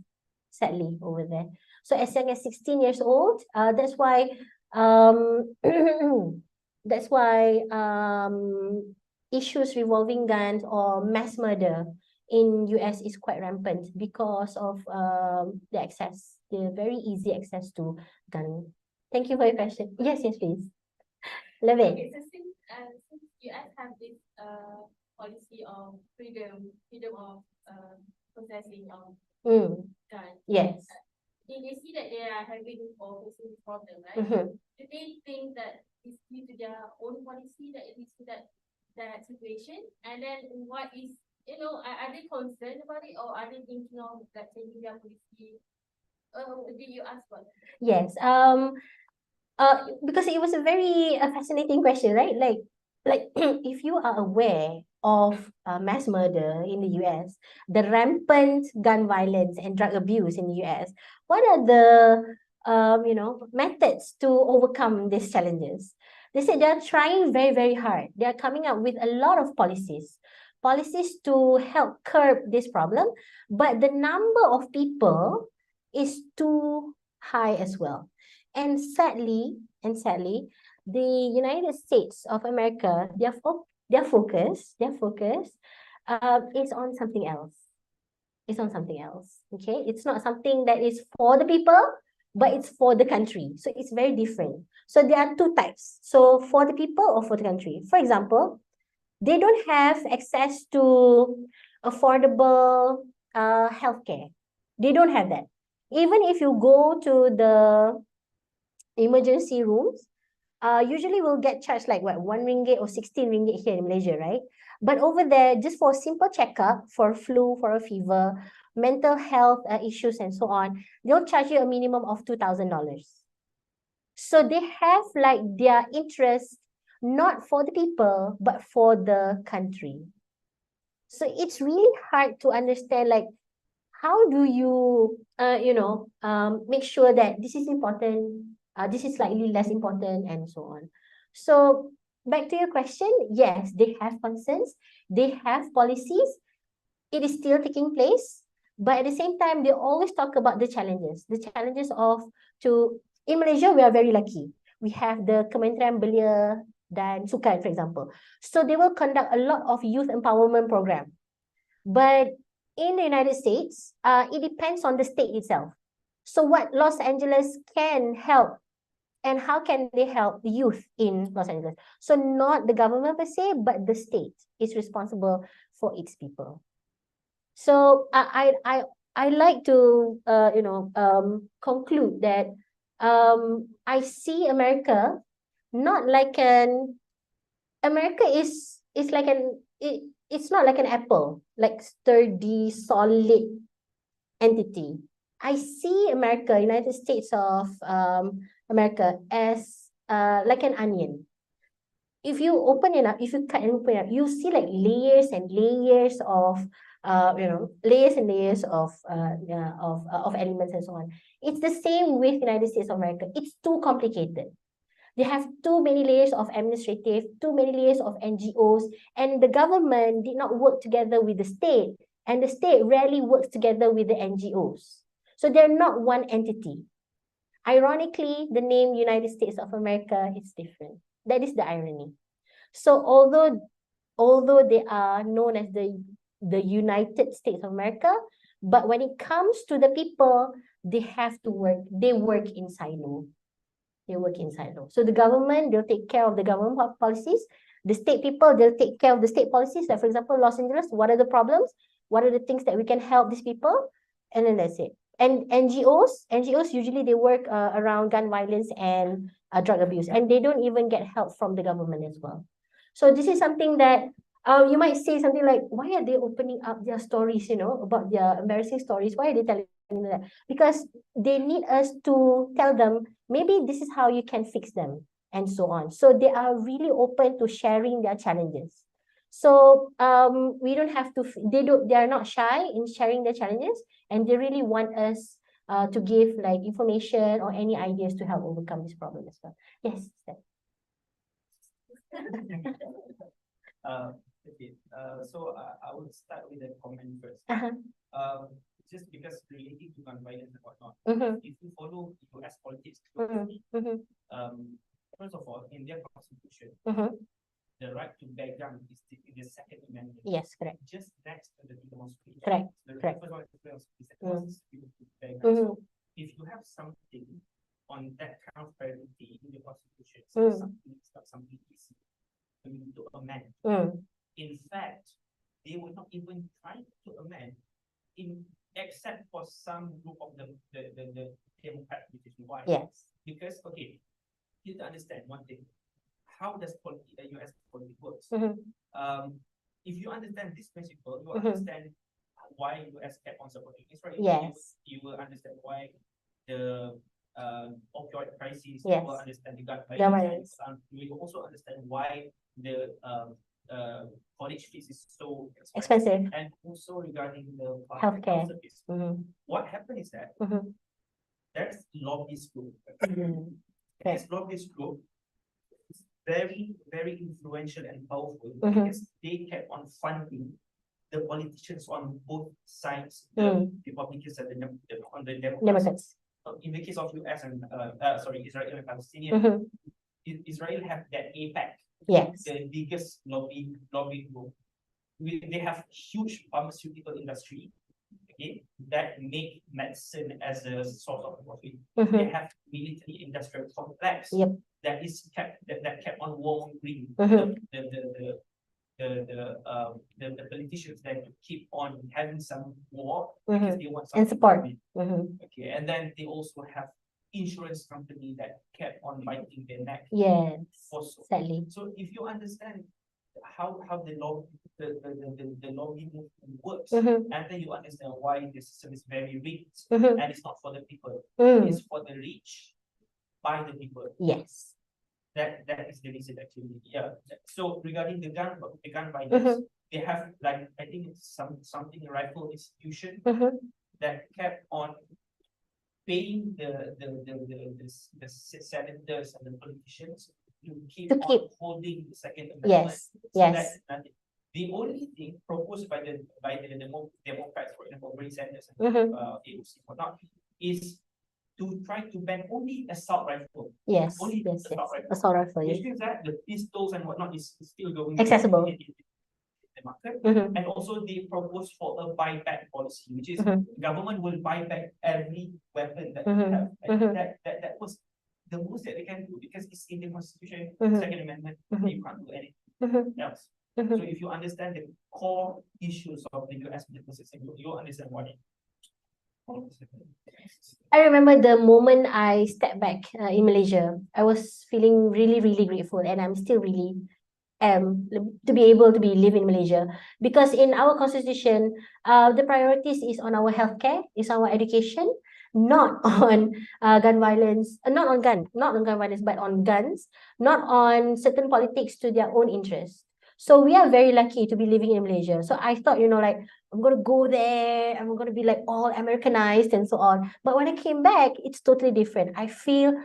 sadly, over there. So as young as 16 years old, that's why um, that's why issues revolving guns or mass murder in US is quite rampant because of the access, the very easy access to gun. Thank you for your question. Yes, yes, please. Love it. okay. So since US have this policy of freedom of possessing of gun, Yes. they see that they are having or facing this problem, right? Mm-hmm. Do they think that it's due to their own policy that it leads to that situation? And then what is, are they concerned about it, or are they thinking of that changing their policy? Did you ask what? Yes. Because it was a very fascinating question, right? Like if you are aware of mass murder in the US, the rampant gun violence and drug abuse in the US, what are the methods to overcome these challenges? They said they are trying very, very hard. They are coming up with a lot of policies to help curb this problem, but the number of people is too high as well. And sadly, the United States of America, their focus is on something else. It's on something else. Okay, it's not something that is for the people, but it's for the country. So it's very different. So there are two types. So for the people or for the country. For example, they don't have access to affordable healthcare. They don't have that. Even if you go to the emergency rooms, usually we'll get charged like what, 1 ringgit or 16 ringgit here in Malaysia, right? But over there, just for a simple checkup, for flu, for a fever, mental health issues and so on, they'll charge you a minimum of $2,000. So they have like their interest not for the people, but for the country. So it's really hard to understand like how do you make sure that this is important, this is slightly less important, and so on. So back to your question, yes, they have concerns, they have policies, it is still taking place, but at the same time they always talk about the challenges of to in Malaysia. We are very lucky, we have the Kementerian Belia dan Sukan, for example. So they will conduct a lot of youth empowerment program. But in the United States, it depends on the state itself. So what Los Angeles can help and how can they help the youth in Los Angeles? So not the government per se, but the state is responsible for its people. So I like to conclude that I see America not like America is like it's not like an apple, like sturdy, solid entity. I see America, United States of America, as like an onion. If you open it up, if you cut and open it up, you see like layers and layers of layers and layers of elements and so on. It's the same with United States of America. It's too complicated. They have too many layers of administrative, too many layers of NGOs, and the government did not work together with the state, and the state rarely works together with the NGOs. So they're not one entity. Ironically, the name United States of America is different. That is the irony. So although they are known as the United States of America, but when it comes to the people, they work in silo. They work in silo. So the government, they'll take care of the government policies, The state people, they'll take care of the state policies. Like, for example, Los Angeles, what are the problems? What are the things that we can help these people? And then that's it. And NGOs usually they work around gun violence and drug abuse, and they don't even get help from the government as well. So this is something that you might say something like, why are they opening up their stories, about their embarrassing stories? Why are they telling that? Because they need us to tell them, maybe this is how you can fix them, and so on. So they are really open to sharing their challenges. So we don't have to, they are not shy in sharing their challenges, and they really want us to give like information or any ideas to help overcome this problem as well. Yes, Steph. Okay. So I will start with a comment first. Just because relating to gun violence and whatnot, if you follow US politics closely, first of all, in their constitution, the right to bear gun is the Second Amendment. Yes, correct. Just next to the freedom of speech. Correct. The Correct. first one is freedom of speech. The second one is freedom to bear gun. So if you have something on that kind of priority in the constitution, so something is not something easy for you to amend. In fact, they were not even trying to amend, except for some group of the Democrats, which is why. Yes. Because okay, you need to understand one thing. How does US politics works? If you understand this principle, you understand why US kept on supporting Israel. Yes. You will understand why the opioid crisis. Yes. You will understand the gun violence. You will also understand why the college fees is so Expensive. and also regarding the Healthcare. service. What happened is that there's lobbyist group. This lobbyist group is very, very influential and powerful because they kept on funding the politicians on both sides, the Republicans and on the Democrats. In the case of US and Israel and Palestinian, Israel have that APEC. Yes. The biggest lobby group. They have huge pharmaceutical industry, okay, that make medicine as a source of profit. They have military industrial complex that is kept on warmongering the politicians that keep on having some war because they want some support. Okay, and then they also have insurance company that kept on biting their neck. Yes. Also. Sadly. So if you understand how the lobby movement works, and then you understand why the system is very rigged, and it's not for the people, it's for the rich by the people. Yes. That is the reason actually. Yeah. So regarding the gun violence, they have like I think it's something rifle institution that kept on paying the senators and the politicians to keep holding the Second Amendment. Yes. Yes. The only thing proposed by the Democrats, for example, Bernie Sanders and AOC whatnot, is to try to ban only assault rifle. Yes. Only yes. assault rifle. Assault rifle. Which means that the pistols and whatnot is still going accessible in the market. And also they propose for a buyback policy, which is government will buy back every weapon that we have. And that was the most that they can do because it's in the Constitution, Second Amendment, you can't do anything else. So if you understand the core issues of the US political system, you'll understand why. I remember the moment I stepped back in Malaysia, I was feeling really, really grateful, and I'm still really to be able to live in Malaysia, because in our constitution, the priorities is on our healthcare, is our education, not on gun violence, not on gun violence, but on guns, not on certain politics to their own interest. So we are very lucky to be living in Malaysia. So I thought, like, I'm going to go there, I'm going to be like all Americanized and so on. But when I came back, it's totally different. I feel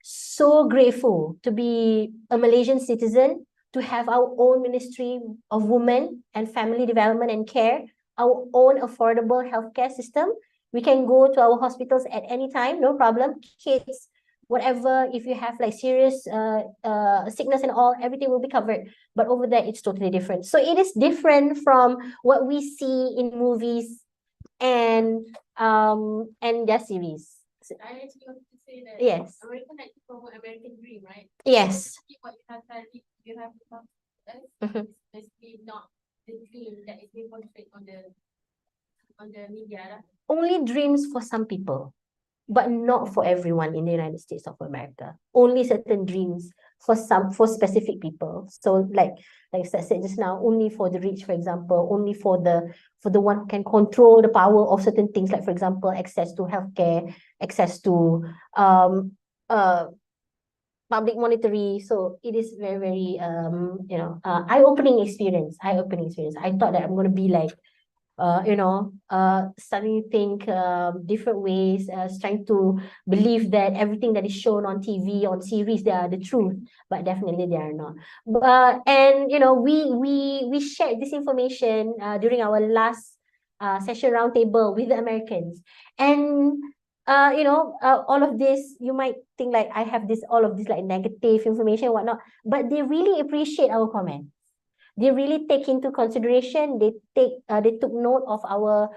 so grateful to be a Malaysian citizen, to have our own Ministry of Women and Family Development and Care, our own affordable healthcare system. We can go to our hospitals at any time, no problem. Kids, whatever, if you have like serious sickness and all, everything will be covered. But over there, it's totally different. So it is different from what we see in movies and their series. I actually want to say that yes, American like to promote American dream, right? Yes. Keep what you have studied, you have to on the media lah. Only dreams for some people, but not for everyone in the United States of America. Only certain dreams for specific people. So like I said just now, only for the rich, for example, only for the one who can control the power of certain things, like for example, access to healthcare, access to public monetary. So it is very, very eye-opening experience. I thought that I'm going to be like starting to think different ways, trying to believe that everything that is shown on TV, on series, they are the truth, but definitely they are not. And we shared this information during our last session roundtable with the Americans, and all of this, you might think like I have all of this like negative information and whatnot, but they really appreciate our comments. They really take into consideration, they took note of our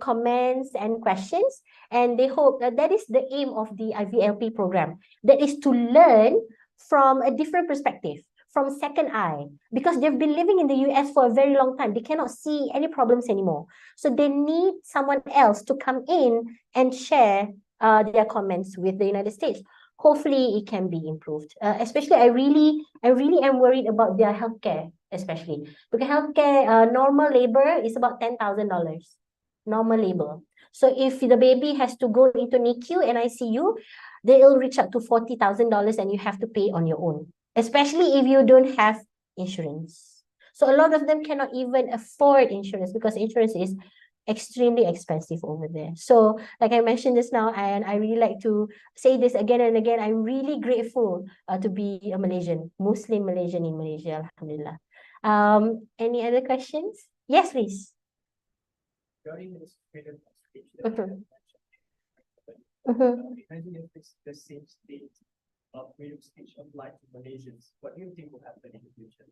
comments and questions, and they hope that is the aim of the IVLP program, that is to learn from a different perspective, from second eye, because they've been living in the US for a very long time. They cannot see any problems anymore, so they need someone else to come in and share their comments with the United States. Hopefully it can be improved. Especially, I really am worried about their healthcare, especially because healthcare, normal labor is about $10,000, normal labor. So if the baby has to go into NICU and ICU, they'll reach up to $40,000, and you have to pay on your own, especially if you don't have insurance. So a lot of them cannot even afford insurance because insurance is extremely expensive over there. So like I mentioned just now, and I really like to say this again and again, I'm really grateful to be a Malaysian, Muslim Malaysian in Malaysia, alhamdulillah. Any other questions? Yes, please. Regarding this freedom of speech, imagine if the same state of freedom of speech applied to Malaysians, what do you think will happen in the future?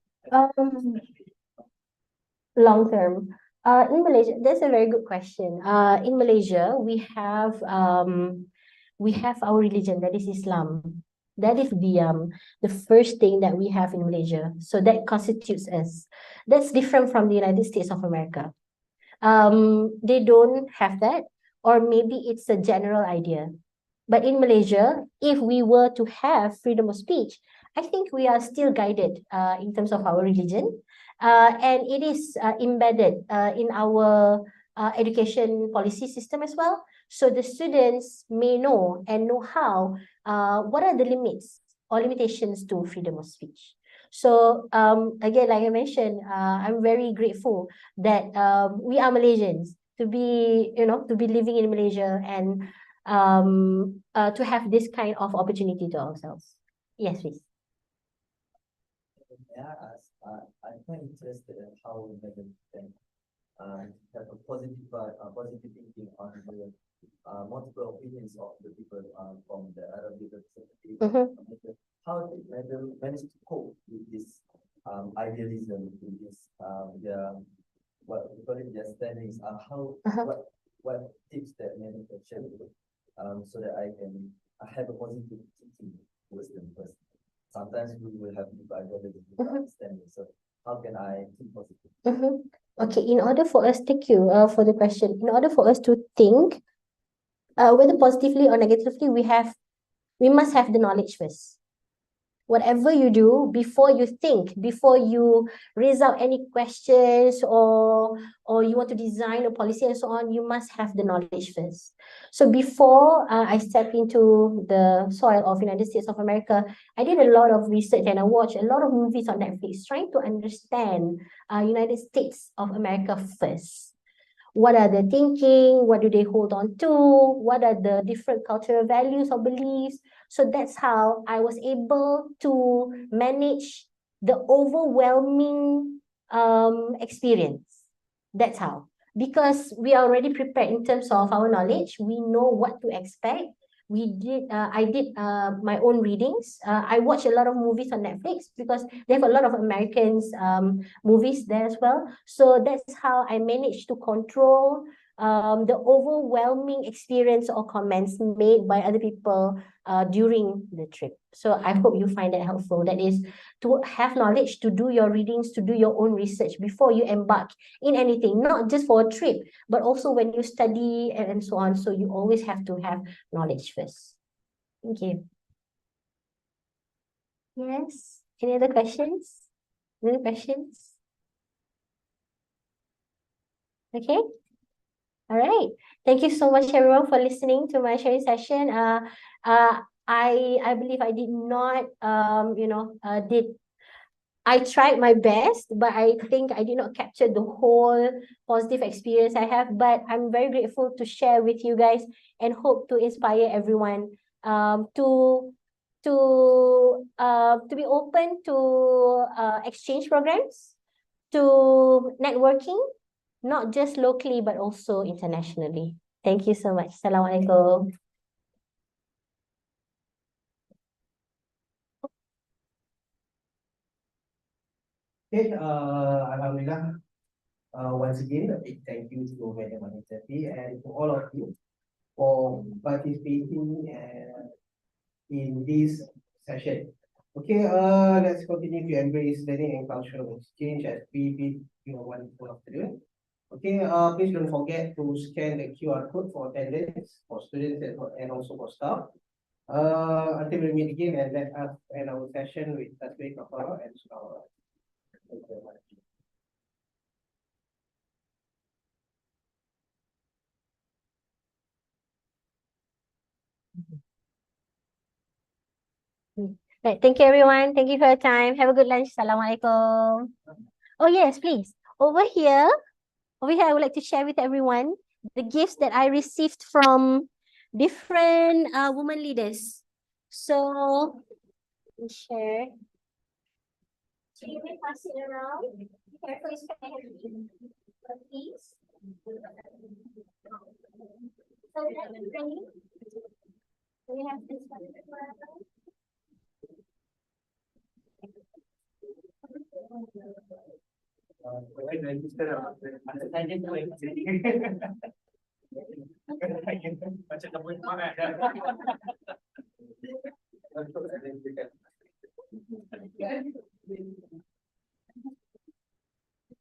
Long term. In Malaysia, that's a very good question. In Malaysia, we have our religion, that is Islam. That is the first thing that we have in Malaysia. So that constitutes us. That's different from the United States of America. They don't have that, or maybe it's a general idea. But in Malaysia, if we were to have freedom of speech, I think we are still guided in terms of our religion. And it is embedded in our education policy system as well. So the students may know and know how, what are the limits or limitations to freedom of speech. So again, like I mentioned, I'm very grateful that we are Malaysians to be living in Malaysia and to have this kind of opportunity to ourselves. Yes, please. Yeah, I'm quite interested in how we can have a positive thinking on the multiple opinions of the people from the Arab representative. How did Madam manage to cope with this idealism, with this what we call it their standings? What tips that Madam can share with me, so that I can have a positive thinking towards them first. Sometimes we will have deep idealism without understanding. So how can I think positive? Okay, in order for us, thank you for the question. In order for us to think, whether positively or negatively, we must have the knowledge first. Whatever you do, before you think, before you raise out any questions or you want to design a policy and so on, you must have the knowledge first. So before I step into the soil of United States of America, I did a lot of research and I watched a lot of movies on Netflix trying to understand United States of America first. What are they thinking? What do they hold on to? What are the different cultural values or beliefs? So that's how I was able to manage the overwhelming experience. That's how. Because we are already prepared in terms of our knowledge. We know what to expect. I did my own readings. I watch a lot of movies on Netflix because they have a lot of Americans movies there as well. So that's how I managed to control the overwhelming experience or comments made by other people during the trip. So I hope you find that helpful. That is to have knowledge, to do your readings, to do your own research before you embark in anything, not just for a trip, but also when you study and so on. So you always have to have knowledge first. Thank you. Yes. Any other questions? Any questions? Okay. All right. Thank you so much, everyone, for listening to my sharing session. I believe I did not I tried my best, but I think I did not capture the whole positive experience I have. But I'm very grateful to share with you guys and hope to inspire everyone to be open to exchange programs, to networking, not just locally, but also internationally. Thank you so much. Assalamualaikum. Okay, Alhamdulillah. Once again, a big thank you to Madam Anitati and to all of you for participating in this session. Okay, let's continue to embrace learning and cultural exchange as we bid you a wonderful afternoon. Okay, please don't forget to scan the QR code for attendance for students and also for staff. Until we meet again, and let us end our session with Tasbih Kafara and Surah. Thank you very much. Right. Thank you, everyone. Thank you for your time. Have a good lunch. Assalamualaikum. Oh, yes, please. Over here, I would like to share with everyone the gifts that I received from different women leaders. So, let me share. So you may pass it around. Carefully spend everything. Please. So we have this one.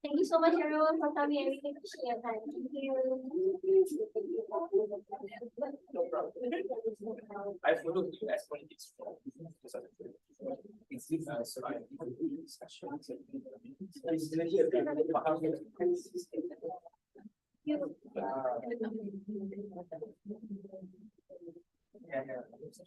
Thank you so much, everyone, for coming. I really appreciate your time. Thank you. No problem. I follow you as politics from it's different, so I discussions.